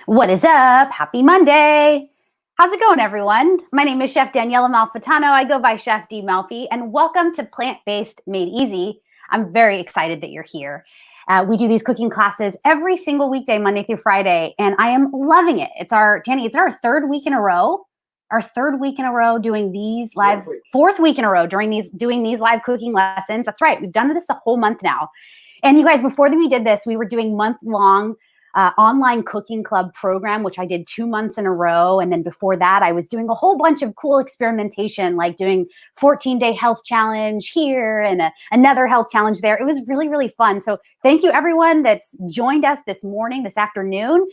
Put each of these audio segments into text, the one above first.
What is up? Happy Monday. How's it going, everyone? My name is Chef Daniela Malfitano. I go by Chef D. Malfi, and welcome to Plant-Based Made Easy. I'm very excited that you're here. We do these cooking classes every single weekday, Monday through Friday, and I am loving it. It's our third week in a row. Our third week in a row doing these live, fourth week in a row doing these live cooking lessons. That's right. We've done this a whole month now. And you guys, before we did this, we were doing month-long online cooking club program, which I did 2 months in a row. And then before that, I was doing a whole bunch of cool experimentation, like doing 14-day health challenge here and another health challenge there. It was really, really fun. So thank you everyone that's joined us this morning, this afternoon,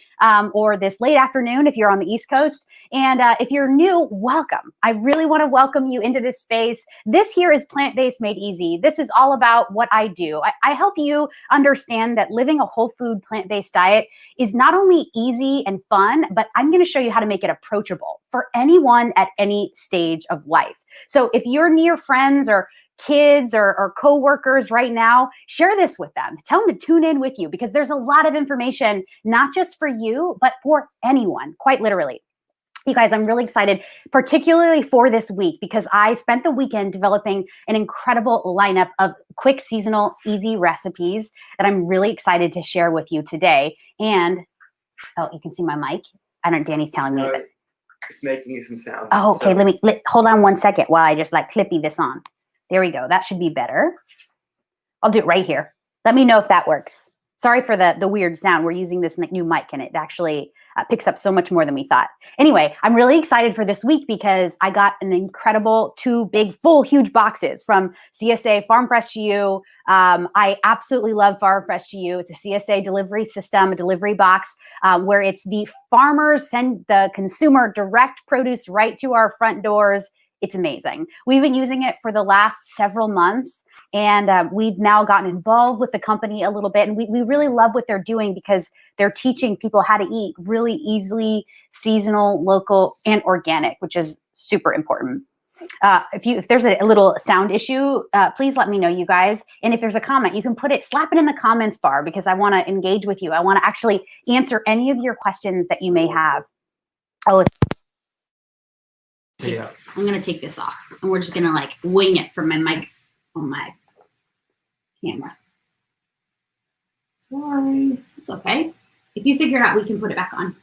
or this late afternoon if you're on the East Coast. And if you're new, welcome. I really want to welcome you into this space. This here is Plant-Based Made Easy. This is all about what I do. I help you understand that living a whole food plant-based diet is not only easy and fun, but I'm going to show you how to make it approachable for anyone at any stage of life. So if you're near friends or kids or coworkers right now, share this with them. Tell them to tune in with you because there's a lot of information, not just for you, but for anyone, quite literally. You guys, I'm really excited, particularly for this week, because I spent the weekend developing an incredible lineup of quick, seasonal, easy recipes that I'm really excited to share with you today. And, oh, you can see my mic. I don't, Danny's telling me that. It's making some sounds. Oh, okay, so hold on 1 second while I just like clippy this on. There we go. That should be better. I'll do it right here. Let me know if that works. Sorry for the weird sound. We're using this new mic and it actually picks up so much more than we thought. Anyway, I'm really excited for this week because I got an incredible 2 big, full, huge boxes from CSA Farm Fresh to You. I absolutely love Farm Fresh to You. It's a CSA delivery system, a delivery box where it's the farmers send the consumer direct produce right to our front doors. It's amazing. We've been using it for the last several months, and we've now gotten involved with the company a little bit, and we really love what they're doing because they're teaching people how to eat really easily, seasonal, local, and organic, which is super important. If there's a little sound issue, please let me know, you guys. And if there's a comment, you can slap it in the comments bar because I want to engage with you. I want to actually answer any of your questions that you may have. Oh, yeah. I'm going to take this off and we're just going to like wing it from my mic on my camera. Sorry. It's okay. If you figure it out, we can put it back on.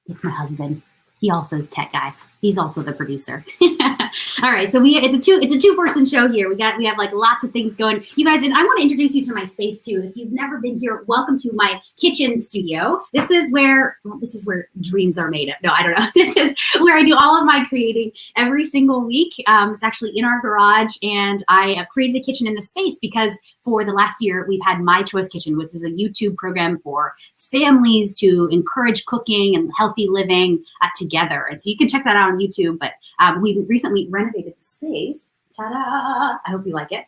It's my husband. He also is tech guy. He's also the producer. All right, so it's a two-person show here. We have like lots of things going. You guys, and I want to introduce you to my space too. If you've never been here, welcome to my kitchen studio. This is where dreams are made of. No, I don't know. This is where I do all of my creating every single week. It's actually in our garage, and I created the kitchen in the space because for the last year we've had My Choice Kitchen, which is a YouTube program for families to encourage cooking and healthy living together. And so you can check that out on YouTube, but we've recently renovated the space. Ta-da! I hope you like it.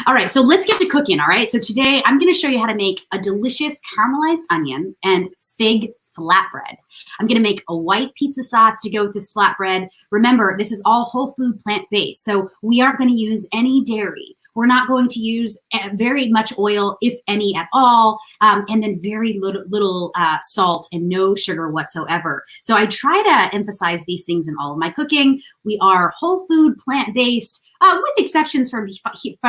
All right, so let's get to cooking, all right? So today I'm gonna show you how to make a delicious caramelized onion and fig flatbread. I'm gonna make a white pizza sauce to go with this flatbread. Remember, this is all whole food plant-based, so we aren't gonna use any dairy. We're not going to use very much oil, if any at all, and then very little salt and no sugar whatsoever. So I try to emphasize these things in all of my cooking. We are whole food, plant-based, with exceptions from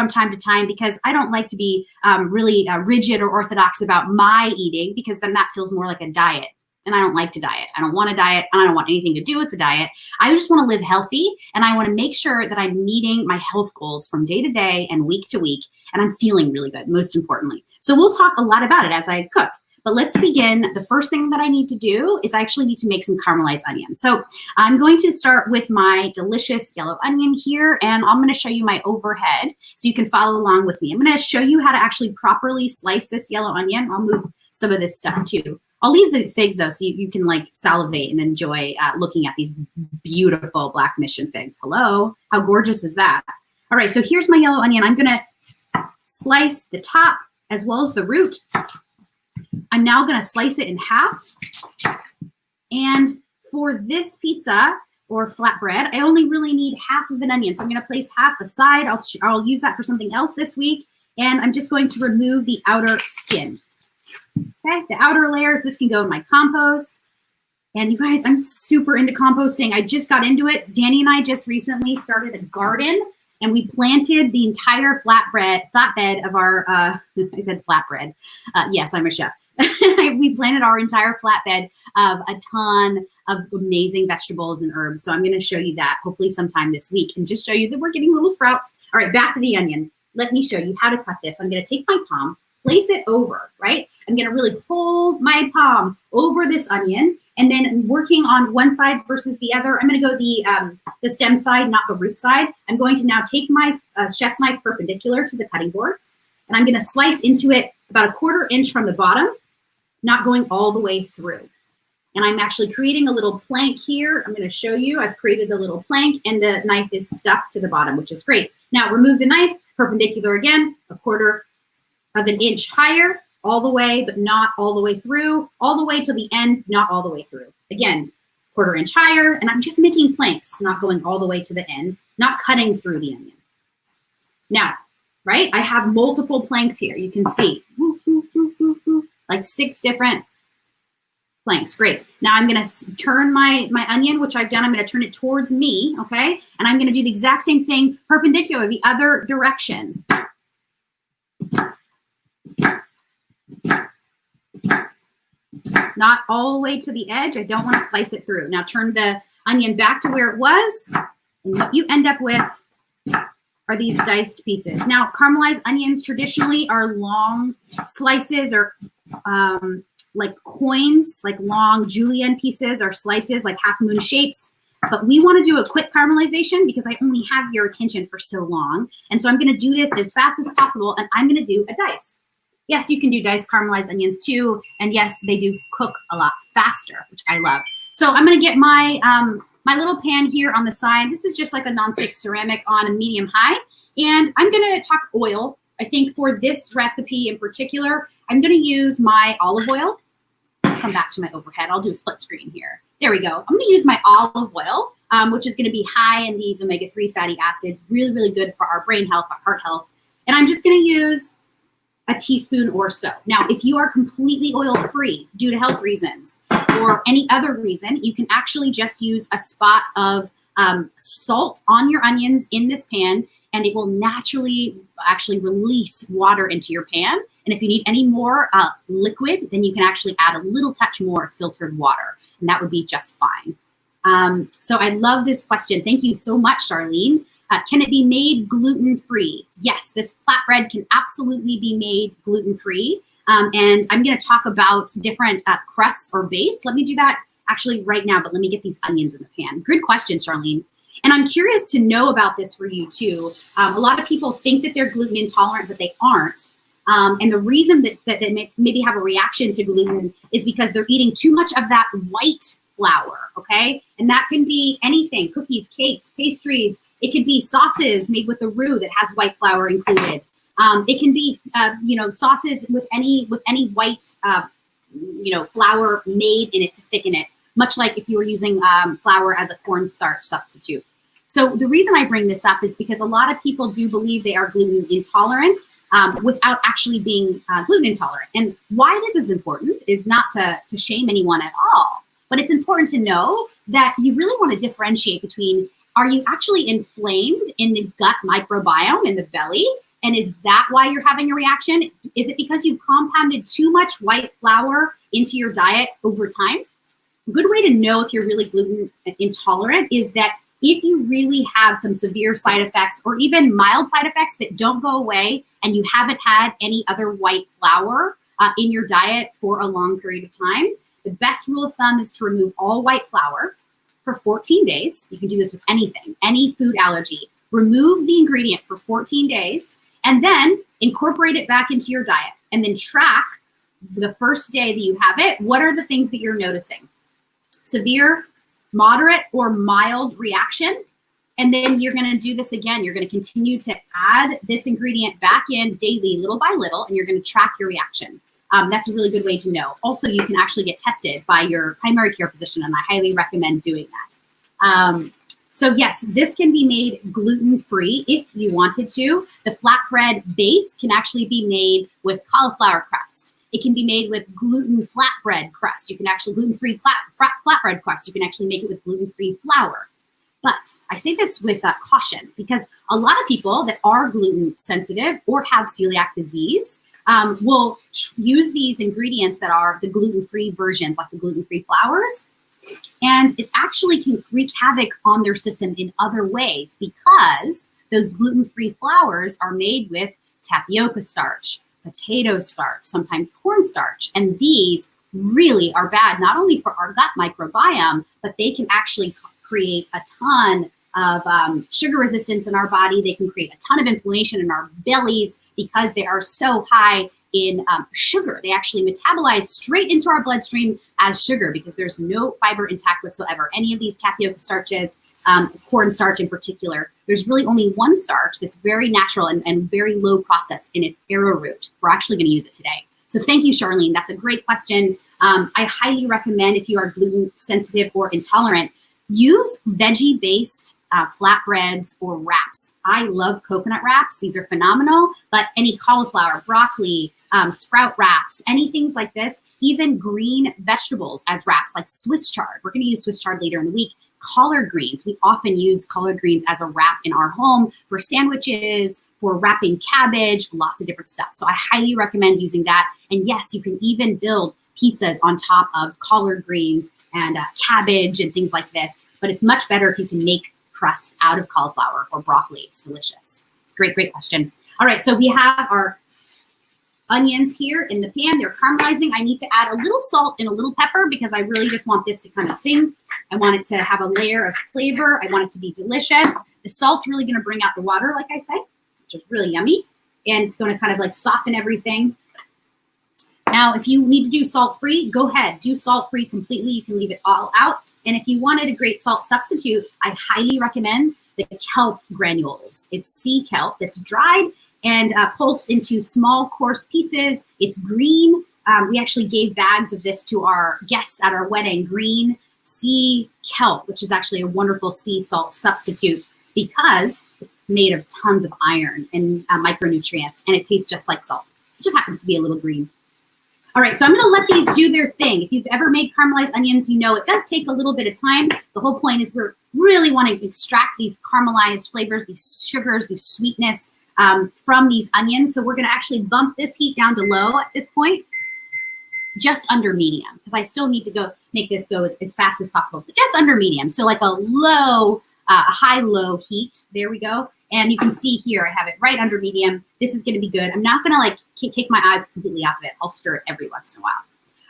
time to time because I don't like to be really rigid or orthodox about my eating because then that feels more like a diet. And I don't like to diet. I don't want to diet. And I don't want anything to do with the diet. I just want to live healthy. And I want to make sure that I'm meeting my health goals from day to day and week to week. And I'm feeling really good, most importantly. So we'll talk a lot about it as I cook. But let's begin. The first thing that I need to do is I actually need to make some caramelized onions. So I'm going to start with my delicious yellow onion here. And I'm going to show you my overhead so you can follow along with me. I'm going to show you how to actually properly slice this yellow onion. I'll move some of this stuff too. I'll leave the figs though, so you can like salivate and enjoy looking at these beautiful black mission figs. Hello, how gorgeous is that? All right, so here's my yellow onion. I'm gonna slice the top as well as the root. I'm now gonna slice it in half. And for this pizza or flatbread, I only really need half of an onion. So I'm gonna place half aside. I'll use that for something else this week. And I'm just going to remove the outer skin. Okay, the outer layers, this can go in my compost. And you guys, I'm super into composting. I just got into it. Danny and I just recently started a garden, and we planted the entire flatbed of our, I said flatbread. Yes, I'm a chef. We planted our entire flatbed of a ton of amazing vegetables and herbs. So I'm going to show you that hopefully sometime this week and just show you that we're getting little sprouts. All right, back to the onion. Let me show you how to cut this. I'm going to take my palm, place it over, right? I'm going to really hold my palm over this onion, and then working on one side versus the other. I'm going to go the stem side, not the root side. I'm going to now take my chef's knife perpendicular to the cutting board, and I'm going to slice into it about 1/4 inch from the bottom, not going all the way through. And I'm actually creating a little plank here. I'm going to show you. I've created a little plank, and the knife is stuck to the bottom, which is great. Now remove the knife, perpendicular again, 1/4 of an inch higher, all the way, but not all the way through, all the way to the end, not all the way through. Again, 1/4 inch higher, and I'm just making planks, not going all the way to the end, not cutting through the onion. Now, right, I have multiple planks here. You can see, like 6 different planks. Great. Now I'm going to turn my onion, which I've done. I'm going to turn it towards me, okay? And I'm going to do the exact same thing perpendicular, the other direction. Not all the way to the edge. I don't want to slice it through. Now turn the onion back to where it was. And what you end up with are these diced pieces. Now, caramelized onions traditionally are long slices, or like coins, like long julienne pieces or slices, like half moon shapes. But we want to do a quick caramelization because I only have your attention for so long. And so I'm going to do this as fast as possible, and I'm going to do a dice. Yes, you can do diced caramelized onions too. And yes, they do cook a lot faster, which I love. So I'm going to get my my little pan here on the side. This is just like a nonstick ceramic on a medium high. And I'm going to talk oil. I think for this recipe in particular, I'm going to use my olive oil. I'll come back to my overhead. I'll do a split screen here. There we go. I'm going to use my olive oil, which is going to be high in these omega-3 fatty acids. Really, really good for our brain health, our heart health. And I'm just going to use a teaspoon or so. Now, if you are completely oil-free due to health reasons or any other reason, you can actually just use a spot of salt on your onions in this pan, and it will naturally actually release water into your pan. And if you need any more liquid, then you can actually add a little touch more filtered water, and that would be just fine. So I love this question. Thank you so much, Charlene. Can it be made gluten-free? Yes, this flatbread can absolutely be made gluten-free. And I'm going to talk about different crusts or base. Let me do that actually right now, but let me get these onions in the pan. Good question, Charlene. And I'm curious to know about this for you too. A lot of people think that they're gluten intolerant, but they aren't. And the reason that they maybe have a reaction to gluten is because they're eating too much of that white flour, okay? And that can be anything, cookies, cakes, pastries. It could be sauces made with a roux that has white flour included. It can be, sauces with any white, flour made in it to thicken it, much like if you were using flour as a cornstarch substitute. So the reason I bring this up is because a lot of people do believe they are gluten intolerant without actually being gluten intolerant. And why this is important is not to shame anyone at all, but it's important to know that you really want to differentiate between, are you actually inflamed in the gut microbiome in the belly? And is that why you're having a reaction? Is it because you've compounded too much white flour into your diet over time? A good way to know if you're really gluten intolerant is that if you really have some severe side effects or even mild side effects that don't go away and you haven't had any other white flour in your diet for a long period of time, the best rule of thumb is to remove all white flour for 14 days. You can do this with anything, any food allergy. Remove the ingredient for 14 days and then incorporate it back into your diet, and then track the first day that you have it. What are the things that you're noticing? Severe, moderate, or mild reaction. And then you're going to do this again. You're going to continue to add this ingredient back in daily, little by little, and you're going to track your reaction. That's a really good way to know. Also, you can actually get tested by your primary care physician, and I highly recommend doing that. So yes, this can be made gluten-free if you wanted to. The flatbread base can actually be made with cauliflower crust. It can be made with gluten flatbread crust. You can actually gluten-free flatbread crust. You can actually make it with gluten-free flour. But I say this with caution because a lot of people that are gluten sensitive or have celiac disease will use these ingredients that are the gluten-free versions, like the gluten-free flours, and it actually can wreak havoc on their system in other ways because those gluten-free flours are made with tapioca starch, potato starch, sometimes cornstarch, and these really are bad not only for our gut microbiome, but they can actually create a ton of sugar resistance in our body. They can create a ton of inflammation in our bellies because they are so high in sugar. They actually metabolize straight into our bloodstream as sugar because there's no fiber intact whatsoever. Any of these tapioca starches, cornstarch in particular, there's really only one starch that's very natural and very low processed, and it's arrowroot. We're actually going to use it today. So thank you, Charlene. That's a great question. I highly recommend if you are gluten sensitive or intolerant, use veggie-based flatbreads or wraps. I love coconut wraps. These are phenomenal, but any cauliflower, broccoli, sprout wraps, anything like this, even green vegetables as wraps, like Swiss chard. We're going to use Swiss chard later in the week. Collard greens. We often use collard greens as a wrap in our home for sandwiches, for wrapping cabbage, lots of different stuff. So I highly recommend using that. And yes, you can even build pizzas on top of collard greens and cabbage and things like this. But it's much better if you can make crust out of cauliflower or broccoli. It's delicious. Great, great question. All right, so we have our onions here in the pan. They're caramelizing. I need to add a little salt and a little pepper because I really just want this to kind of sing. I want it to have a layer of flavor. I want it to be delicious. The salt's really going to bring out the water, like I said, which is really yummy. And it's going to kind of like soften everything. Now, if you need to do salt-free, go ahead. Do salt-free completely. You can leave it all out. And if you wanted a great salt substitute, I highly recommend the kelp granules. It's sea kelp that's dried and pulsed into small, coarse pieces. It's green. We actually gave bags of this to our guests at our wedding, green sea kelp, which is actually a wonderful sea salt substitute because it's made of tons of iron and micronutrients, and it tastes just like salt. It just happens to be a little green. All right, so I'm gonna let these do their thing. If you've ever made caramelized onions, you know it does take a little bit of time. The whole point is we're really wanting to extract these caramelized flavors, these sugars, these sweetness from these onions. So we're gonna actually bump this heat down to low at this point, just under medium, because I still need to make this go as fast as possible, but just under medium. So like a high-low heat, there we go. And you can see here, I have it right under medium. This is gonna be good. I'm not gonna like take my eye completely off of it. I'll stir it every once in a while.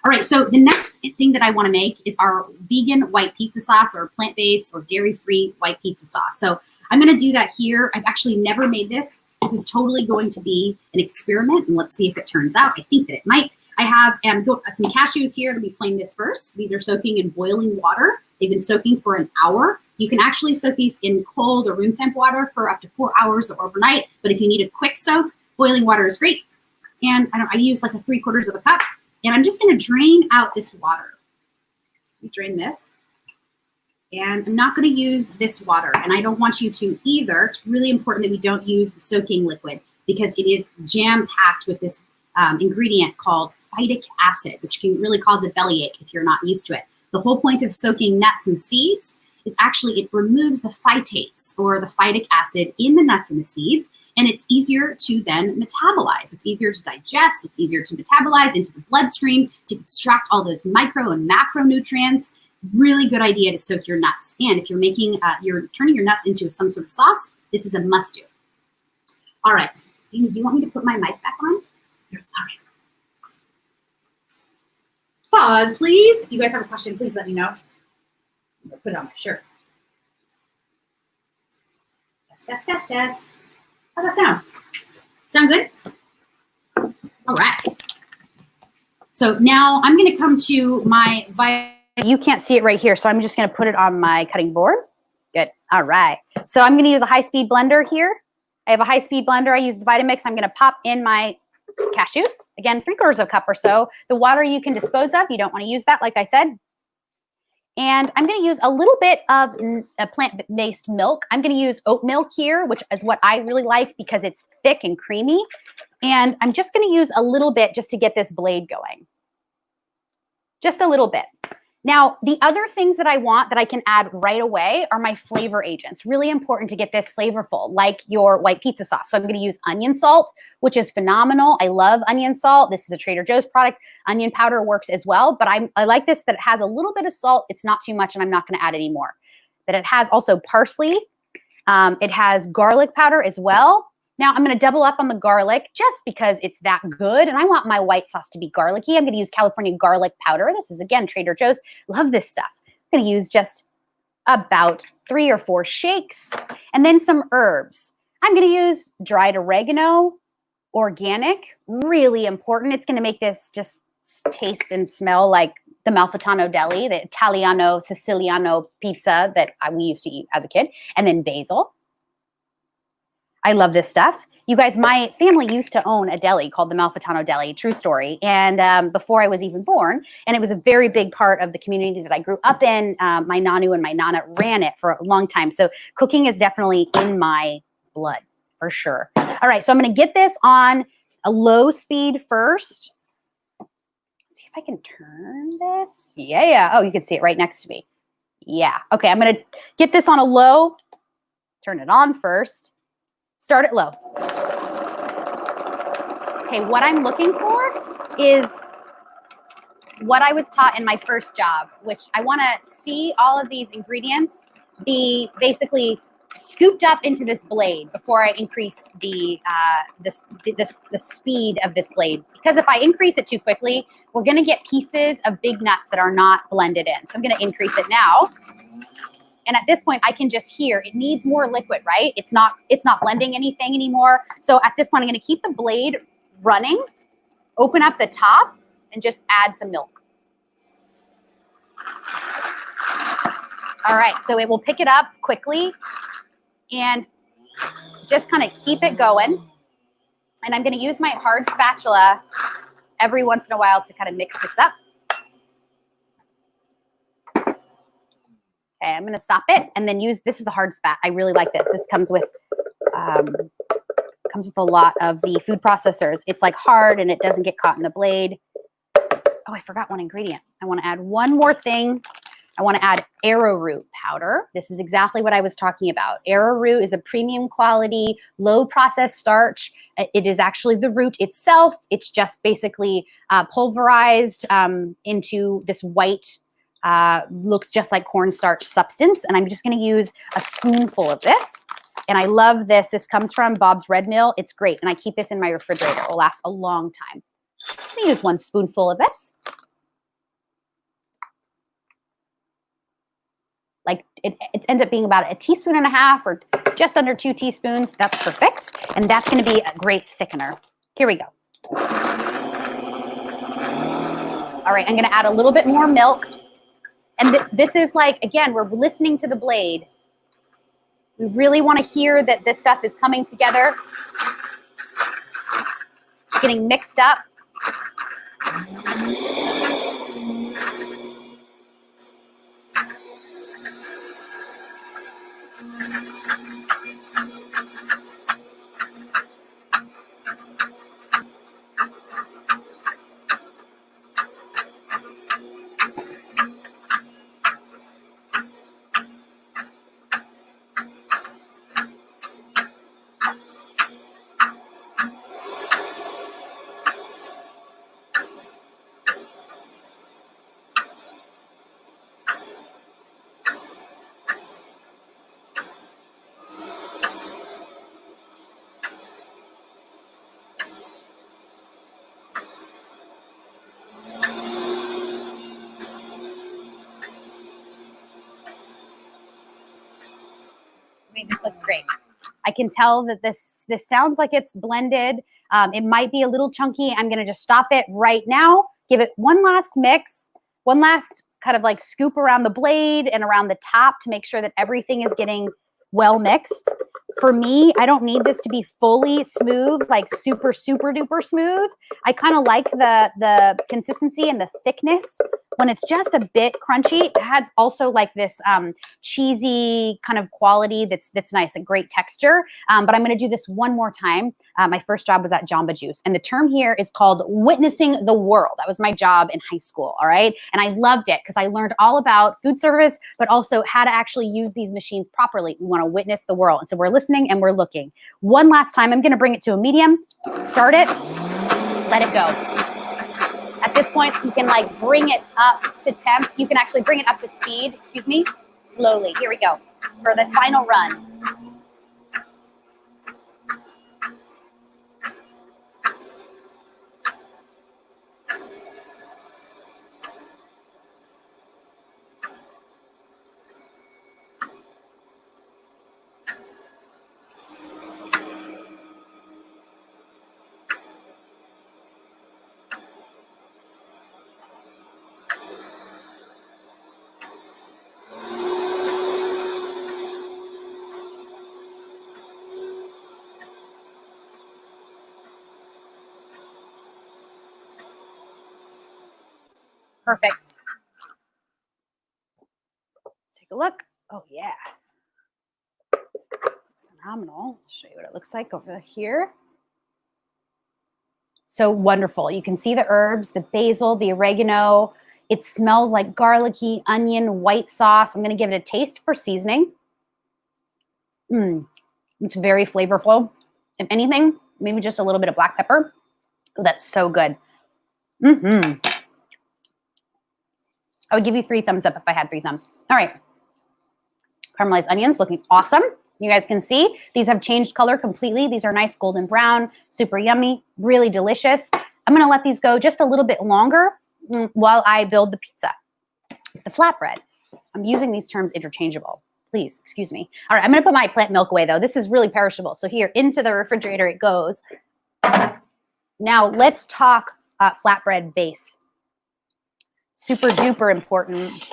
All right, so the next thing that I wanna make is our vegan white pizza sauce or plant-based or dairy-free white pizza sauce. So I'm gonna do that here. I've actually never made this. This is totally going to be an experiment, and let's see if it turns out. I think that it might. I have some cashews here. Let me explain this first. These are soaking in boiling water. They've been soaking for an hour. You can actually soak these in cold or room temp water for up to 4 hours or overnight, but if you need a quick soak, boiling water is great. And I use like a 3/4 of a cup, and I'm just gonna drain out this water. You drain this. And I'm not going to use this water, and I don't want you to either. It's really important that we don't use the soaking liquid because it is jam-packed with this ingredient called phytic acid, which can really cause a bellyache if you're not used to it. The whole point of soaking nuts and seeds is actually it removes the phytates or the phytic acid in the nuts and the seeds, and it's easier to then metabolize. It's easier to digest. It's easier to metabolize into the bloodstream to extract all those micro and macronutrients. Really good idea to soak your nuts. And if you're making, you're turning your nuts into some sort of sauce, this is a must do. All right, do you want me to put my mic back on? All right. Pause, please. If you guys have a question, please let me know. I'll put it on my shirt. Test, test, test. How's that sound? Sound good? All right. So now I'm gonna come to my You can't see it right here, so I'm just going to put it on my cutting board. Good. All right. So I'm going to use a high-speed blender here. I have a high-speed blender. I use the Vitamix. I'm going to pop in my cashews. Again, 3/4 of a cup or so. The water you can dispose of. You don't want to use that, like I said. And I'm going to use a little bit of a plant-based milk. I'm going to use oat milk here, which is what I really like because it's thick and creamy. And I'm just going to use a little bit just to get this blade going. Just a little bit. Now, the other things that I want that I can add right away are my flavor agents. Really important to get this flavorful, like your white pizza sauce. So I'm going to use onion salt, which is phenomenal. I love onion salt. This is a Trader Joe's product. Onion powder works as well, but I like this that it has a little bit of salt. It's not too much, and I'm not going to add any more. But it has also parsley. It has garlic powder as well. Now I'm going to double up on the garlic just because it's that good. And I want my white sauce to be garlicky. I'm going to use California garlic powder. This is, again, Trader Joe's. Love this stuff. I'm going to use just about 3 or 4 shakes and then some herbs. I'm going to use dried oregano, organic, really important. It's going to make this just taste and smell like the Malfitano deli, the Italiano Siciliano pizza that we used to eat as a kid, and then basil. I love this stuff. You guys, my family used to own a deli called the Malfitano Deli, true story, and before I was even born, and it was a very big part of the community that I grew up in. My Nanu and my Nana ran it for a long time, so cooking is definitely in my blood, for sure. All right, so I'm going to get this on a low speed first. Let's see if I can turn this. Yeah. Oh, you can see it right next to me. Yeah. Okay, I'm going to get this on a low, turn it on first. Start it low. Okay, what I'm looking for is what I was taught in my first job, which I want to see all of these ingredients be basically scooped up into this blade before I increase the speed of this blade. Because if I increase it too quickly, we're going to get pieces of big nuts that are not blended in. So I'm going to increase it now. And at this point, I can just hear it needs more liquid, right? It's not blending anything anymore. So at this point, I'm going to keep the blade running, open up the top, and just add some milk. All right, so it will pick it up quickly and just kind of keep it going. And I'm going to use my hard spatula every once in a while to kind of mix this up. Okay, I'm going to stop it and then use, this is the hard spat. I really like this. This comes with a lot of the food processors. It's like hard and it doesn't get caught in the blade. Oh, I forgot one ingredient. I want to add one more thing. I want to add arrowroot powder. This is exactly what I was talking about. Arrowroot is a premium quality, low processed starch. It is actually the root itself. It's just basically pulverized into this white, looks just like cornstarch substance. And I'm just going to use a spoonful of this. And I love this. This comes from Bob's Red Mill. It's great. And I keep this in my refrigerator. It will last a long time. I'm going to use 1 spoonful of this. Like it ends up being about 1.5 teaspoons or just under 2 teaspoons. That's perfect. And that's going to be a great thickener. Here we go. All right, I'm going to add a little bit more milk. And this is like, again, we're listening to the blade. We really want to hear that this stuff is coming together. It's getting mixed up. This looks great. I can tell that this sounds like it's blended. It might be a little chunky. I'm going to just stop it right now. Give it one last mix, one last kind of like scoop around the blade and around the top to make sure that everything is getting well mixed. For me, I don't need this to be fully smooth, like super, super duper smooth. I kind of like the consistency and the thickness when it's just a bit crunchy, it has also like this cheesy kind of quality that's nice, a great texture. But I'm going to do this one more time. My first job was at Jamba Juice, and the term here is called witnessing the world. That was my job in high school, all right? And I loved it because I learned all about food service, but also how to actually use these machines properly. We want to witness the world. And so we're listening and we're looking. One last time, I'm going to bring it to a medium, start it, let it go. At this point, you can like bring it up to temp. You can actually bring it up to speed, excuse me, slowly. Here we go for the final run. Perfect. Let's take a look. Oh, yeah. It's phenomenal. I'll show you what it looks like over here. So wonderful. You can see the herbs, the basil, the oregano. It smells like garlicky, onion, white sauce. I'm going to give it a taste for seasoning. It's very flavorful. If anything, maybe just a little bit of black pepper. Oh, that's so good. I would give you 3 thumbs up if I had 3 thumbs. All right. Caramelized onions looking awesome. You guys can see these have changed color completely. These are nice golden brown, super yummy, really delicious. I'm going to let these go just a little bit longer while I build the pizza. The flatbread. I'm using these terms interchangeable. Please, excuse me. All right, I'm going to put my plant milk away though. This is really perishable. So here into the refrigerator it goes. Now let's talk flatbread base. Super duper important.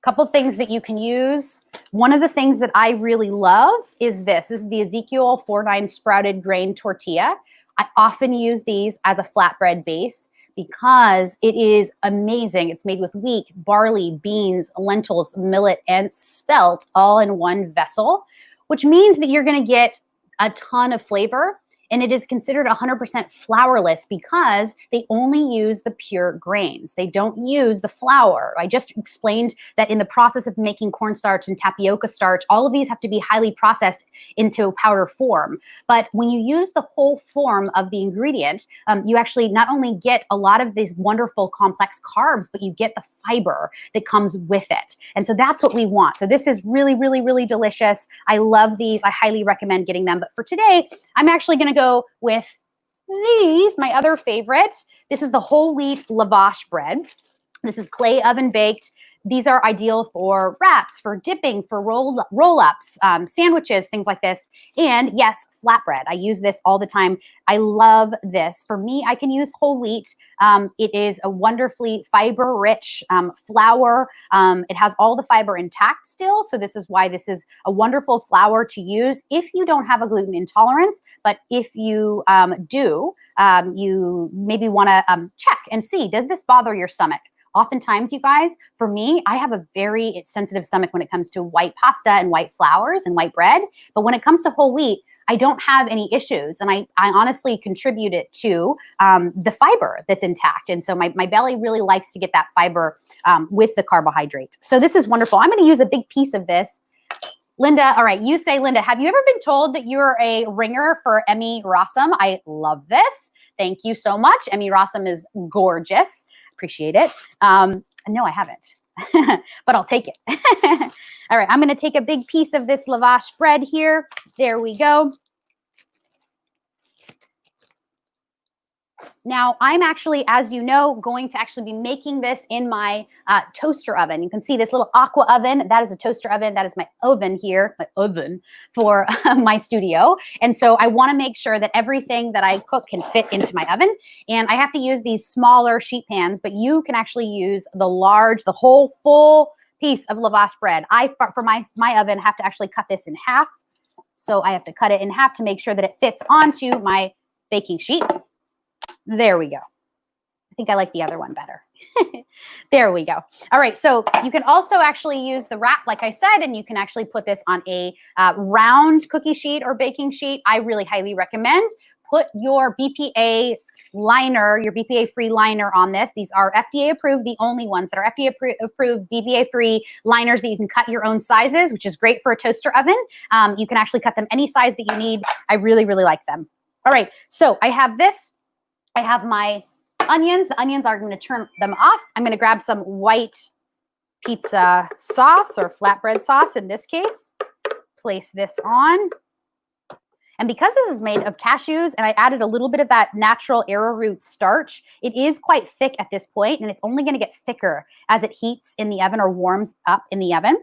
Couple things that you can use. One of the things that I really love is this. This is the Ezekiel 49 sprouted grain tortilla. I often use these as a flatbread base because it is amazing. It's made with wheat, barley, beans, lentils, millet, and spelt all in one vessel, which means that you're going to get a ton of flavor. And it is considered 100% flourless because they only use the pure grains. They don't use the flour. I just explained that in the process of making cornstarch and tapioca starch, all of these have to be highly processed into powder form. But when you use the whole form of the ingredient, you actually not only get a lot of these wonderful complex carbs, but you get the fiber that comes with it. And so that's what we want. So this is really, really, really delicious. I love these. I highly recommend getting them. But for today, I'm actually going to go with these, my other favorite. This is the whole wheat lavash bread. This is clay oven baked. These are ideal for wraps, for dipping, for roll-ups, sandwiches, things like this. And yes, flatbread. I use this all the time. I love this. For me, I can use whole wheat. It is a wonderfully fiber-rich flour. It has all the fiber intact still. So this is why this is a wonderful flour to use if you don't have a gluten intolerance. But if you do, you maybe want to check and see, does this bother your stomach? Oftentimes, you guys, for me, I have a very sensitive stomach when it comes to white pasta and white flours and white bread. But when it comes to whole wheat, I don't have any issues. And I honestly contribute it to the fiber that's intact. And so my belly really likes to get that fiber with the carbohydrate. So this is wonderful. I'm going to use a big piece of this. Linda, all right, you say, Linda, have you ever been told that you're a ringer for Emmy Rossum? I love this. Thank you so much. Emmy Rossum is gorgeous. Appreciate it. No, I haven't, but I'll take it. All right, I'm going to take a big piece of this lavash bread here. There we go. Now, I'm actually, as you know, going to actually be making this in my toaster oven. You can see this little aqua oven. That is a toaster oven. That is my oven here, my oven for my studio. And so I want to make sure that everything that I cook can fit into my oven. And I have to use these smaller sheet pans, but you can actually use the large, the whole full piece of lavash bread. For my oven, have to actually cut this in half. So I have to cut it in half to make sure that it fits onto my baking sheet. There we go. I think I like the other one better. There we go. All right, so you can also actually use the wrap, like I said, and you can actually put this on a round cookie sheet or baking sheet. I really highly recommend. Put your BPA liner, your BPA-free liner on this. These are FDA approved, the only ones that are FDA approved BPA-free liners that you can cut your own sizes, which is great for a toaster oven. You can actually cut them any size that you need. I really, really like them. All right, so I have this. I have my onions. The onions are going to turn them off. I'm going to grab some white pizza sauce or flatbread sauce in this case. Place this on. And because this is made of cashews and I added a little bit of that natural arrowroot starch, it is quite thick at this point, and it's only going to get thicker as it heats in the oven or warms up in the oven.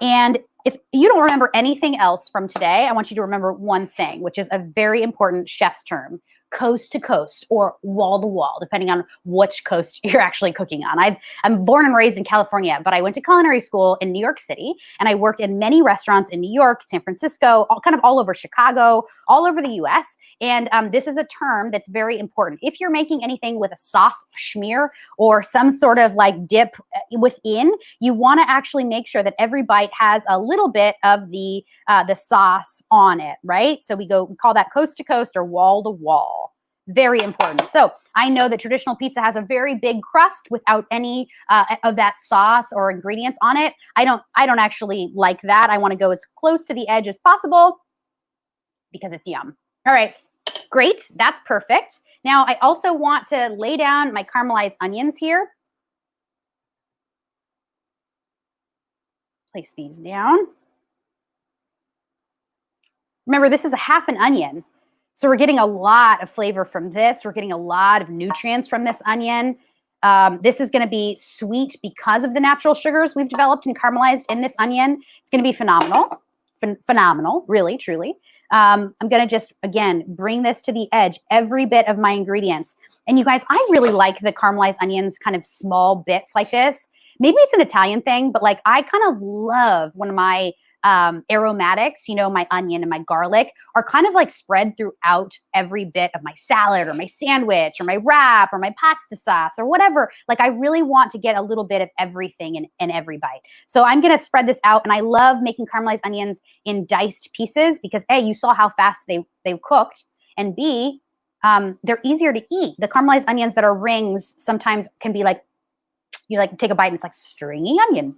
And if you don't remember anything else from today, I want you to remember one thing, which is a very important chef's term: coast to coast or wall to wall, depending on which coast you're actually cooking on. I'm born and raised in California, but I went to culinary school in New York City, and I worked in many restaurants in New York, San Francisco, all over Chicago, all over the US. And this is a term that's very important. If you're making anything with a sauce schmear or some sort of like dip within, you want to actually make sure that every bite has a little bit of the sauce on it, right? So we call that coast to coast or wall to wall. Very important. So I know that traditional pizza has a very big crust without any of that sauce or ingredients on it. I don't actually like that. I want to go as close to the edge as possible because it's yum. All right, great. That's perfect. Now I also want to lay down my caramelized onions here. Place these down. Remember, this is a half an onion. So we're getting a lot of flavor from this. We're getting a lot of nutrients from this onion. This is going to be sweet because of the natural sugars we've developed and caramelized in this onion. It's going to be phenomenal. Phenomenal, really, truly. I'm going to just, again, bring this to the edge, every bit of my ingredients. And you guys, I really like the caramelized onions, kind of small bits like this. Maybe it's an Italian thing, but like I kind of love when my aromatics, my onion and my garlic are kind of like spread throughout every bit of my salad or my sandwich or my wrap or my pasta sauce or whatever. Like I really want to get a little bit of everything in every bite. So I'm going to spread this out, and I love making caramelized onions in diced pieces because A, you saw how fast they cooked, and B, they're easier to eat. The caramelized onions that are rings sometimes can be like, you like take a bite and it's like stringy onion,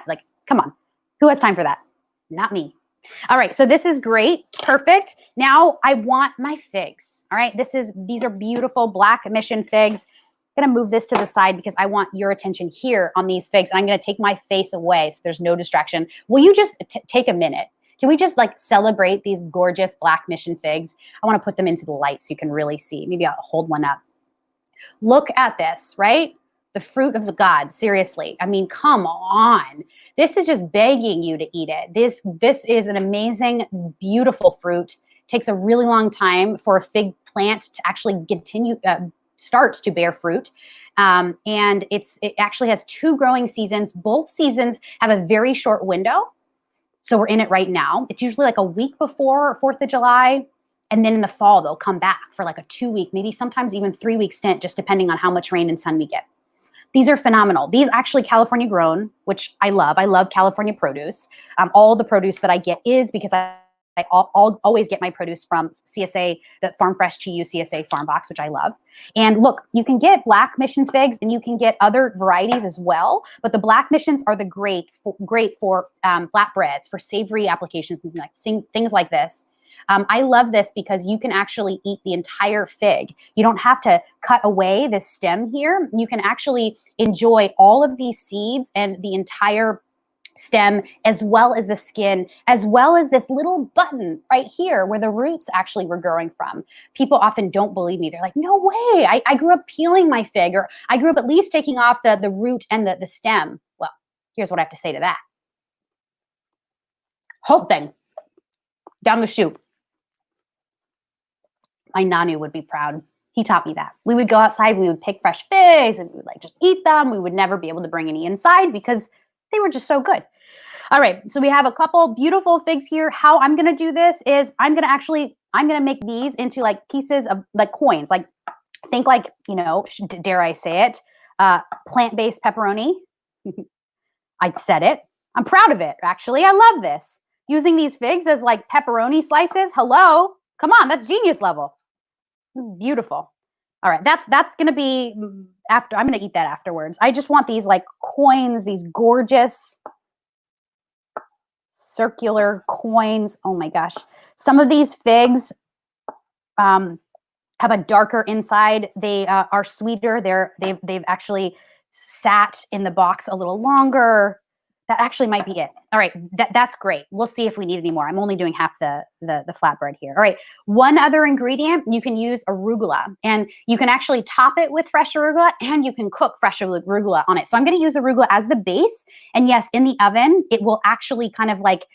like, come on, who has time for that? Not me. All right, so this is great, perfect. Now I want my figs. All right, these are beautiful black mission figs. I'm gonna move this to the side because I want your attention here on these figs, and I'm gonna take my face away so there's no distraction. Will you just take a minute? Can we just like celebrate these gorgeous black mission figs? I want to put them into the light so you can really see. Maybe I'll hold one up. Look at this, right? The fruit of the gods, seriously. I mean, come on. This is just begging you to eat it. This is an amazing, beautiful fruit. It takes a really long time for a fig plant to actually start to bear fruit. And it actually has 2 growing seasons. Both seasons have a very short window. So we're in it right now. It's usually like a week before 4th of July. And then in the fall, they'll come back for like a 2-week, maybe sometimes even 3-week stint, just depending on how much rain and sun we get. These are phenomenal. These actually California grown, which I love. I love California produce. All the produce that I get is because I'll always get my produce from CSA, the Farm Fresh GU CSA Farm Box, which I love. And look, you can get black mission figs and you can get other varieties as well. But the black missions are great for flatbreads, for savory applications, things like this. I love this because you can actually eat the entire fig. You don't have to cut away this stem here. You can actually enjoy all of these seeds and the entire stem, as well as the skin, as well as this little button right here where the roots actually were growing from. People often don't believe me. They're like, no way. I grew up peeling my fig, or I grew up at least taking off the root and the stem. Well, here's what I have to say to that. Whole thing down the chute. My Nanu would be proud. He taught me that. We would go outside, we would pick fresh figs, and we would like just eat them. We would never be able to bring any inside because they were just so good. All right, so we have a couple beautiful figs here. How I'm gonna do this is I'm gonna make these into like pieces of like coins. Like think like, dare I say it, Plant-based pepperoni. I said it. I'm proud of it, actually. I love this. Using these figs as like pepperoni slices. Hello. Come on, that's genius level. Beautiful. All right, that's going to be after. I'm going to eat that afterwards. I just want these like coins, these gorgeous circular coins. Oh my gosh. Some of these figs have a darker inside. They are sweeter. They've actually sat in the box a little longer. That actually might be it. All right, that's great. We'll see if we need any more. I'm only doing half the flatbread here. All right, one other ingredient, you can use arugula. And you can actually top it with fresh arugula, and you can cook fresh arugula on it. So I'm going to use arugula as the base. And yes, in the oven, it will actually kind of like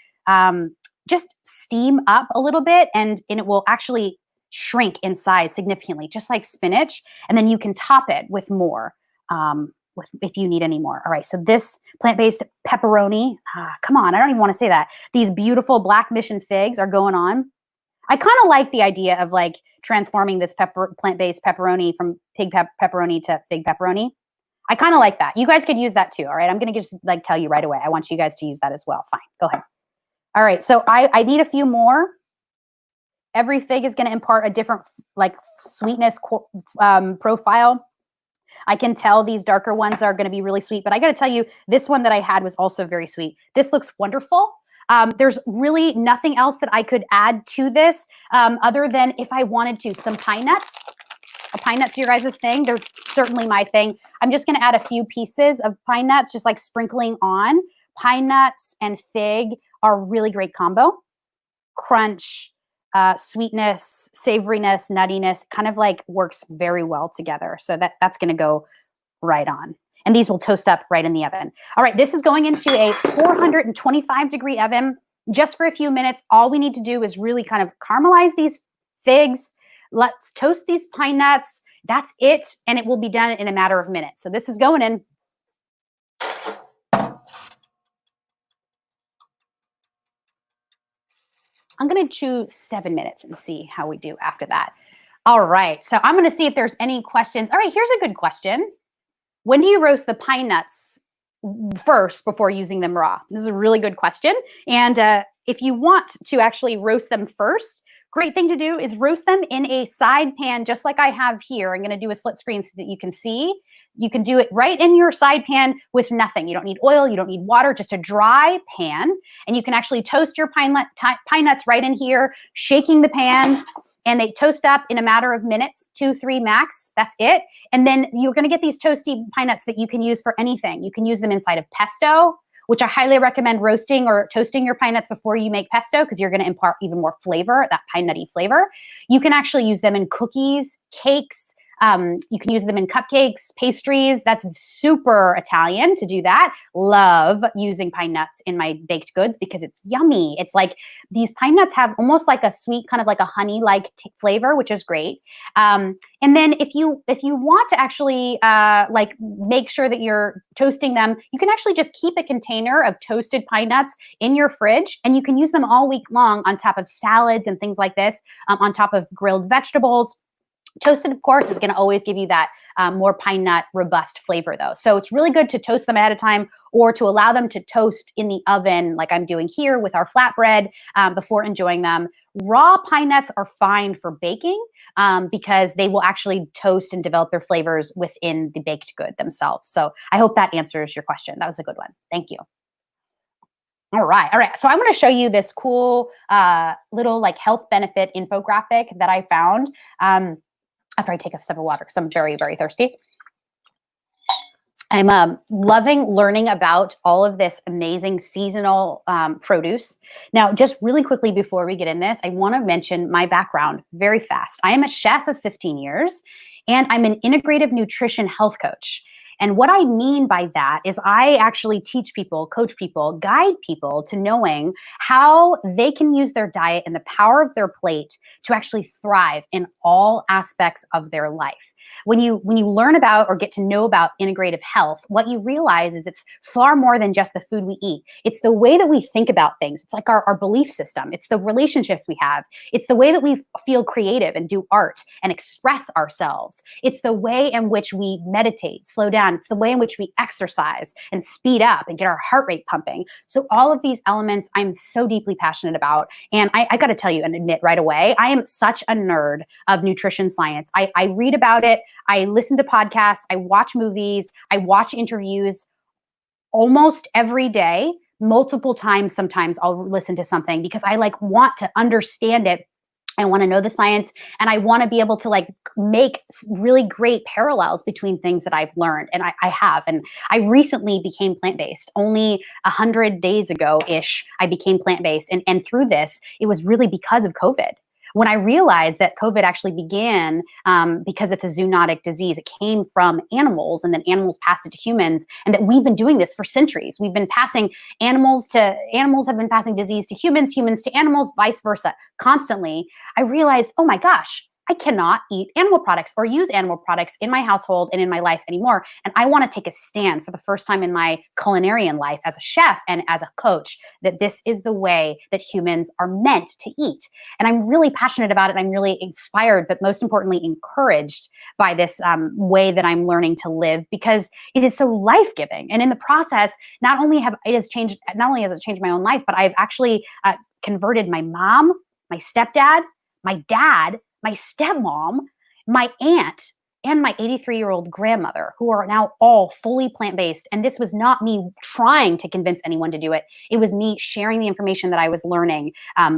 just steam up a little bit, and it will actually shrink in size significantly, just like spinach. And then you can top it with more. If you need any more. All right, so this plant-based pepperoni, come on, I don't even want to say that. These beautiful black mission figs are going on. I kind of like the idea of like transforming this plant-based pepperoni from pig pepperoni to fig pepperoni. I kind of like that. You guys could use that too, all right? I'm going to just like tell you right away. I want you guys to use that as well. Fine, go ahead. All right, so I need a few more. Every fig is going to impart a different like sweetness profile. I can tell these darker ones are going to be really sweet, but I got to tell you, this one that I had was also very sweet. This looks wonderful. There's really nothing else that I could add to this other than if I wanted to, some pine nuts. Pine nuts, your guys' thing. They're certainly my thing. I'm just going to add a few pieces of pine nuts, just like sprinkling on. Pine nuts and fig are a really great combo. Crunch, sweetness, savoriness, nuttiness, kind of like works very well together. So that's going to go right on. And these will toast up right in the oven. All right, this is going into a 425-degree oven just for a few minutes. All we need to do is really kind of caramelize these figs. Let's toast these pine nuts. That's it. And it will be done in a matter of minutes. So this is going in. I'm going to choose 7 minutes and see how we do after that. All right. So I'm going to see if there's any questions. All right. Here's a good question. When do you roast the pine nuts first before using them raw? This is a really good question. And if you want to actually roast them first, great thing to do is roast them in a side pan, just like I have here. I'm going to do a split screen so that you can see. You can do it right in your side pan with nothing. You don't need oil. You don't need water, just a dry pan. And you can actually toast your pine nuts right in here, shaking the pan, and they toast up in a matter of minutes, 2-3 max. That's it. And then you're going to get these toasty pine nuts that you can use for anything. You can use them inside of pesto, which I highly recommend roasting or toasting your pine nuts before you make pesto, because you're going to impart even more flavor, that pine nutty flavor. You can actually use them in cookies, cakes. You can use them in cupcakes, pastries. That's super Italian to do that. Love using pine nuts in my baked goods because it's yummy. It's like these pine nuts have almost like a sweet, kind of like a honey-like flavor, which is great. And then if you want to actually like make sure that you're toasting them, you can actually just keep a container of toasted pine nuts in your fridge, and you can use them all week long on top of salads and things like this, on top of grilled vegetables. Toasted, of course, is going to always give you that more pine nut robust flavor, though. So it's really good to toast them ahead of time or to allow them to toast in the oven like I'm doing here with our flatbread before enjoying them. Raw pine nuts are fine for baking because they will actually toast and develop their flavors within the baked good themselves. So I hope that answers your question. That was a good one. Thank you. All right. So I'm going to show you this cool little like health benefit infographic that I found. After I take a sip of water, because I'm very, very thirsty. I'm loving learning about all of this amazing seasonal produce. Now, just really quickly before we get in this, I want to mention my background very fast. I am a chef of 15 years, and I'm an integrative nutrition health coach. And what I mean by that is I actually teach people, coach people, guide people to knowing how they can use their diet and the power of their plate to actually thrive in all aspects of their life. When you learn about or get to know about integrative health, what you realize is it's far more than just the food we eat. It's the way that we think about things. It's like our belief system. It's the relationships we have. It's the way that we feel creative and do art and express ourselves. It's the way in which we meditate, slow down. It's the way in which we exercise and speed up and get our heart rate pumping. So all of these elements I'm so deeply passionate about. And I got to tell you and admit right away, I am such a nerd of nutrition science. I read about it. I listen to podcasts. I watch movies. I watch interviews almost every day, multiple times. Sometimes I'll listen to something because I want to understand it. I want to know the science, and I want to be able to make really great parallels between things that I've learned. And I have. And I recently became plant-based. Only 100 days ago-ish, I became plant-based. And through this, it was really because of COVID. When I realized that COVID actually began because it's a zoonotic disease, it came from animals, and then animals passed it to humans, and that we've been doing this for centuries. We've been passing animals have been passing disease to humans, humans to animals, vice versa, constantly. I realized, oh my gosh, I cannot eat animal products or use animal products in my household and in my life anymore. And I want to take a stand for the first time in my culinarian life as a chef and as a coach that this is the way that humans are meant to eat. And I'm really passionate about it. I'm really inspired, but most importantly, encouraged by this way that I'm learning to live, because it is so life-giving. And in the process, not only has it changed my own life, but I've actually converted my mom, my stepdad, my dad, my stepmom, my aunt, and my 83-year-old grandmother, who are now all fully plant-based. And this was not me trying to convince anyone to do it. It was me sharing the information that I was learning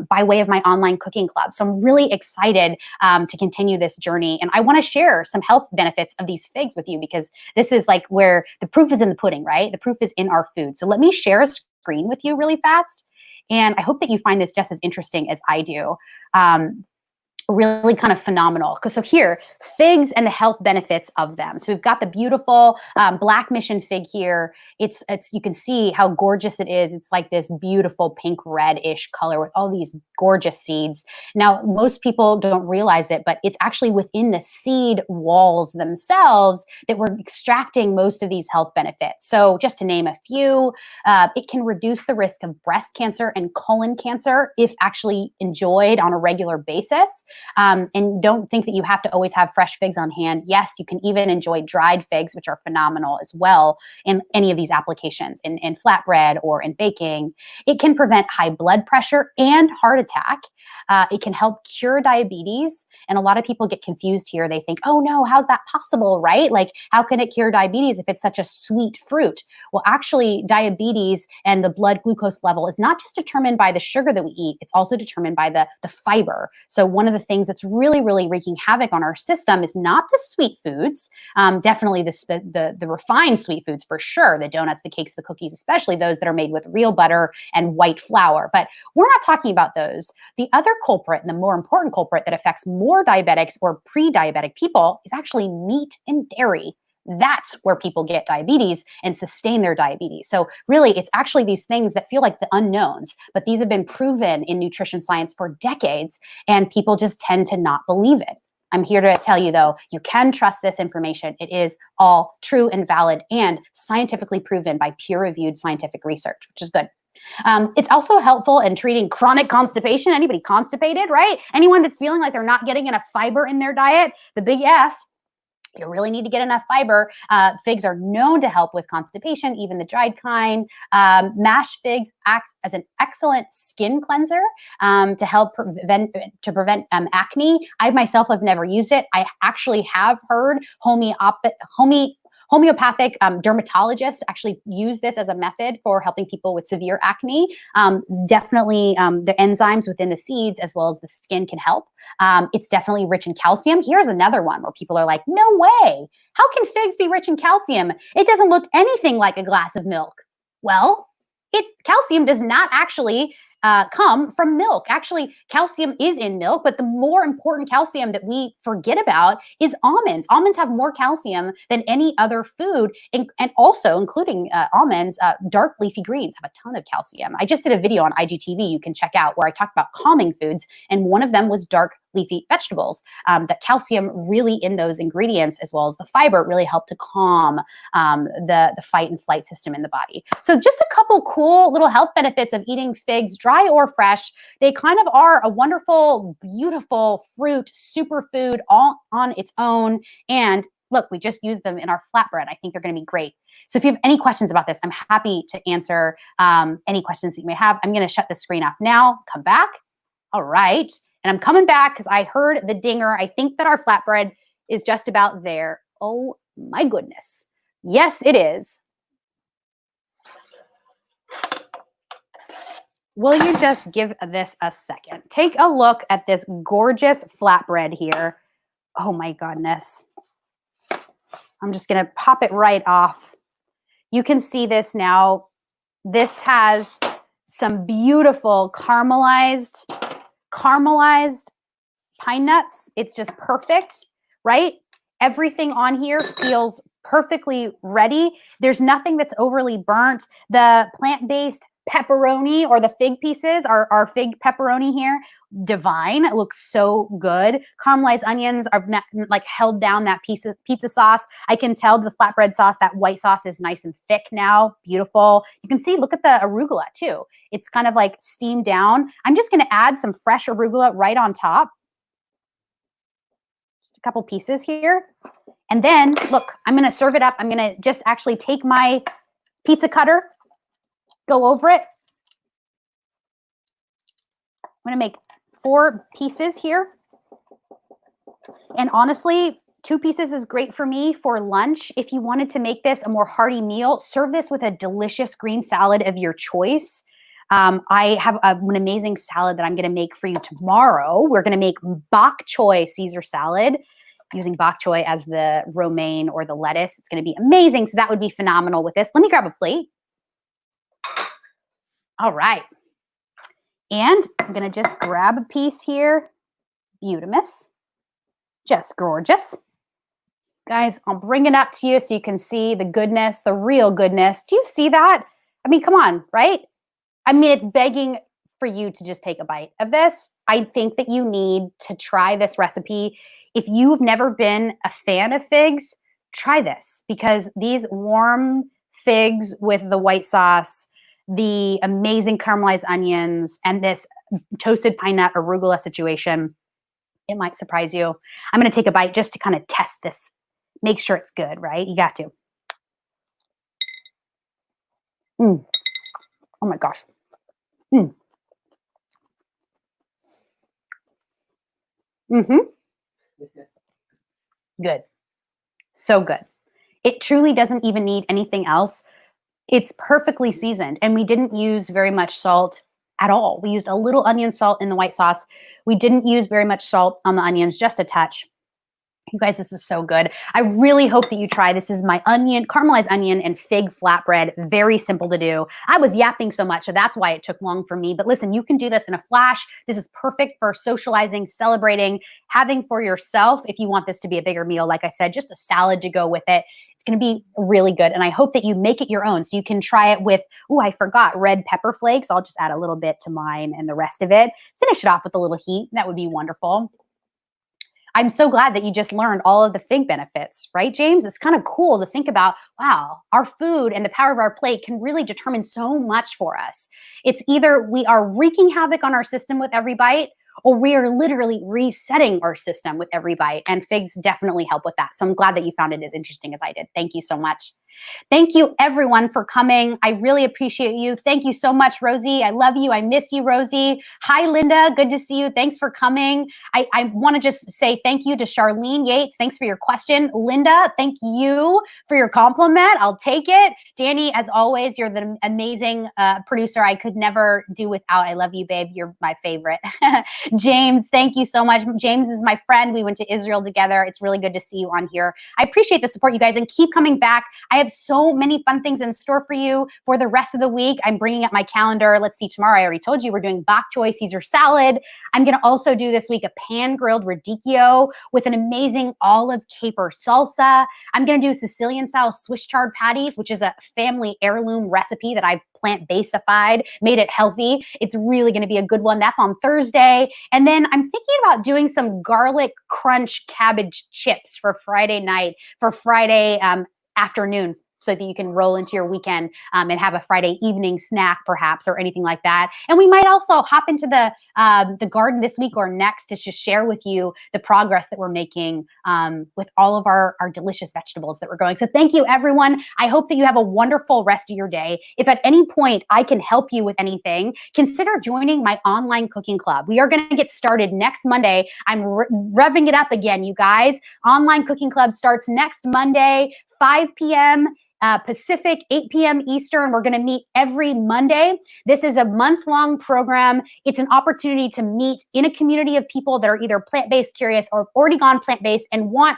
by way of my online cooking club. So I'm really excited to continue this journey. And I want to share some health benefits of these figs with you, because this is where the proof is in the pudding, right? The proof is in our food. So let me share a screen with you really fast. And I hope that you find this just as interesting as I do. Really kind of phenomenal. So here, figs and the health benefits of them. So we've got the beautiful black mission fig here. It's you can see how gorgeous it is. It's like this beautiful pink red-ish color with all these gorgeous seeds. Now, most people don't realize it, but it's actually within the seed walls themselves that we're extracting most of these health benefits. So just to name a few, it can reduce the risk of breast cancer and colon cancer if actually enjoyed on a regular basis. And don't think that you have to always have fresh figs on hand. Yes, you can even enjoy dried figs, which are phenomenal as well in any of these applications, in flatbread or in baking. It can prevent high blood pressure and heart attack. It can help cure diabetes. And a lot of people get confused here. They think, oh no, how's that possible, right? How can it cure diabetes if it's such a sweet fruit? Well, actually, diabetes and the blood glucose level is not just determined by the sugar that we eat. It's also determined by the fiber. So one of the things that's really, really wreaking havoc on our system is not the sweet foods, definitely the refined sweet foods for sure, the donuts, the cakes, the cookies, especially those that are made with real butter and white flour. But we're not talking about those. The other culprit, and the more important culprit that affects more diabetics or pre-diabetic people, is actually meat and dairy. That's where people get diabetes and sustain their diabetes. So really, it's actually these things that feel like the unknowns, but these have been proven in nutrition science for decades, and people just tend to not believe it. I'm here to tell you, though, you can trust this information. It is all true and valid and scientifically proven by peer-reviewed scientific research, which is good. It's also helpful in treating chronic constipation. Anybody constipated, right? Anyone that's feeling like they're not getting enough fiber in their diet, the big F. You really need to get enough fiber. Figs are known to help with constipation, even the dried kind. Mashed figs act as an excellent skin cleanser to help prevent acne. I myself have never used it. I actually have heard homeopathic dermatologists actually use this as a method for helping people with severe acne. Definitely the enzymes within the seeds as well as the skin can help. It's definitely rich in calcium. Here's another one where people are like, no way. How can figs be rich in calcium? It doesn't look anything like a glass of milk. Well, calcium does not actually come from milk. Actually, calcium is in milk, but the more important calcium that we forget about is almonds. Almonds have more calcium than any other food, and also, including almonds, dark leafy greens have a ton of calcium. I just did a video on IGTV you can check out where I talked about calming foods, and one of them was dark leafy vegetables. The calcium really in those ingredients, as well as the fiber, really help to calm the fight and flight system in the body. So just a couple cool little health benefits of eating figs, dry or fresh. They kind of are a wonderful, beautiful fruit, superfood all on its own. And look, we just used them in our flatbread. I think they're going to be great. So if you have any questions about this, I'm happy to answer any questions that you may have. I'm going to shut the screen off now, come back. All right. And I'm coming back because I heard the dinger. I think that our flatbread is just about there. Oh my goodness. Yes, it is. Will you just give this a second? Take a look at this gorgeous flatbread here. Oh my goodness. I'm just going to pop it right off. You can see this now. This has some beautiful caramelized pine nuts. It's just perfect, right? Everything on here feels perfectly ready. There's nothing that's overly burnt. The plant-based pepperoni or the fig pieces, our fig pepperoni here, divine. It looks so good. Caramelized onions are like held down that pizza sauce. I can tell the flatbread sauce, that white sauce is nice and thick now. Beautiful. You can see, look at the arugula too. It's kind of like steamed down. I'm just going to add some fresh arugula right on top. Just a couple pieces here. And then look, I'm going to serve it up. I'm going to just actually take my pizza cutter, go over it. I'm going to make 4 pieces here. And honestly, 2 pieces is great for me for lunch. If you wanted to make this a more hearty meal, serve this with a delicious green salad of your choice. I have an amazing salad that I'm going to make for you tomorrow. We're going to make bok choy Caesar salad using bok choy as the romaine or the lettuce. It's going to be amazing. So that would be phenomenal with this. Let me grab a plate. All right. And I'm going to just grab a piece here. Beautimous. Just gorgeous. Guys, I'll bring it up to you so you can see the goodness, the real goodness. Do you see that? I mean, come on, right? I mean, it's begging for you to just take a bite of this. I think that you need to try this recipe. If you've never been a fan of figs, try this, because these warm figs with the white sauce, the amazing caramelized onions, and this toasted pine nut arugula situation, it might surprise you. I'm going to take a bite just to kind of test this. Make sure it's good, right? You got to. Oh my gosh. Good. So good. It truly doesn't even need anything else. It's perfectly seasoned, and we didn't use very much salt at all. We used a little onion salt in the white sauce. We didn't use very much salt on the onions, just a touch. You guys, this is so good. I really hope that you try. This is my caramelized onion and fig flatbread. Very simple to do. I was yapping so much, so that's why it took long for me. But listen, you can do this in a flash. This is perfect for socializing, celebrating, having for yourself. If you want this to be a bigger meal, like I said, just a salad to go with it. It's going to be really good. And I hope that you make it your own. So you can try it with, I forgot, red pepper flakes. I'll just add a little bit to mine and the rest of it. Finish it off with a little heat. That would be wonderful. I'm so glad that you just learned all of the fig benefits, right, James? It's kind of cool to think about, wow, our food and the power of our plate can really determine so much for us. It's either we are wreaking havoc on our system with every bite, or we are literally resetting our system with every bite. And figs definitely help with that. So I'm glad that you found it as interesting as I did. Thank you so much. Thank you, everyone, for coming. I really appreciate you. Thank you so much, Rosie. I love you. I miss you, Rosie. Hi, Linda. Good to see you. Thanks for coming. I want to just say thank you to Charlene Yates. Thanks for your question. Linda, thank you for your compliment. I'll take it. Danny, as always, you're the amazing producer I could never do without. I love you, babe. You're my favorite. James, thank you so much. James is my friend. We went to Israel together. It's really good to see you on here. I appreciate the support, you guys, and keep coming back. I have have so many fun things in store for you for the rest of the week. I'm bringing up my calendar. Let's see, tomorrow, I already told you, we're doing bok choy Caesar salad. I'm going to also do this week a pan-grilled radicchio with an amazing olive caper salsa. I'm going to do Sicilian-style Swiss chard patties, which is a family heirloom recipe that I've plant-basedified, made it healthy. It's really going to be a good one. That's on Thursday. And then I'm thinking about doing some garlic crunch cabbage chips for Friday night, for Friday afternoon, so that you can roll into your weekend and have a Friday evening snack perhaps, or anything like that. And we might also hop into the garden this week or next to just share with you the progress that we're making with all of our delicious vegetables that we're growing. So thank you, everyone. I hope that you have a wonderful rest of your day. If at any point I can help you with anything, consider joining my online cooking club. We are going to get started next Monday. I'm revving it up again, you guys. Online cooking club starts next Monday, 5 p.m. Pacific, 8 p.m. Eastern. We're going to meet every Monday. This is a month-long program. It's an opportunity to meet in a community of people that are either plant-based curious or have already gone plant-based and want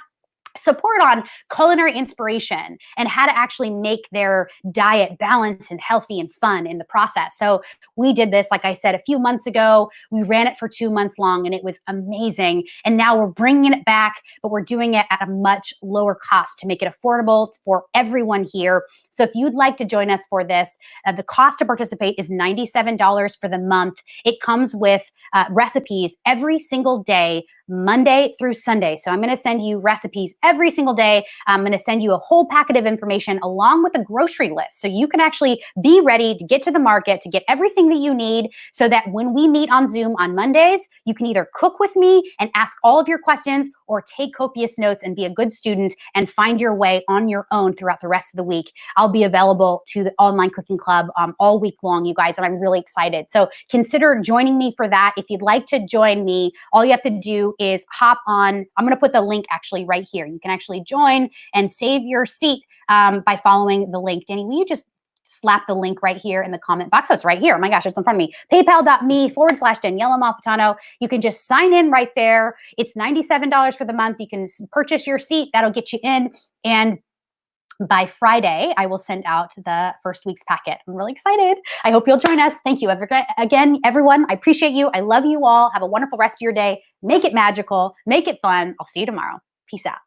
support on culinary inspiration and how to actually make their diet balanced and healthy and fun in the process. So we did this, like I said, a few months ago. We ran it for 2 months long and it was amazing. And now we're bringing it back, but we're doing it at a much lower cost to make it affordable for everyone here. So if you'd like to join us for this, the cost to participate is $97 for the month. It comes with recipes every single day, Monday through Sunday. So I'm going to send you recipes every single day. I'm going to send you a whole packet of information along with a grocery list. So you can actually be ready to get to the market, to get everything that you need, so that when we meet on Zoom on Mondays, you can either cook with me and ask all of your questions, or take copious notes and be a good student and find your way on your own throughout the rest of the week. I'll be available to the online cooking club all week long, you guys, and I'm really excited. So consider joining me for that. If you'd like to join me, all you have to do is hop on. I'm going to put the link actually right here. You can actually join and save your seat by following the link. Danny, will you just slap the link right here in the comment box? So it's right here. Oh my gosh, it's in front of me. PayPal.me/Daniela Malfitano. You can just sign in right there. It's $97 for the month. You can purchase your seat. That'll get you in. And by Friday, I will send out the first week's packet. I'm really excited. I hope you'll join us. Thank you again, everyone. I appreciate you. I love you all. Have a wonderful rest of your day. Make it magical. Make it fun. I'll see you tomorrow. Peace out.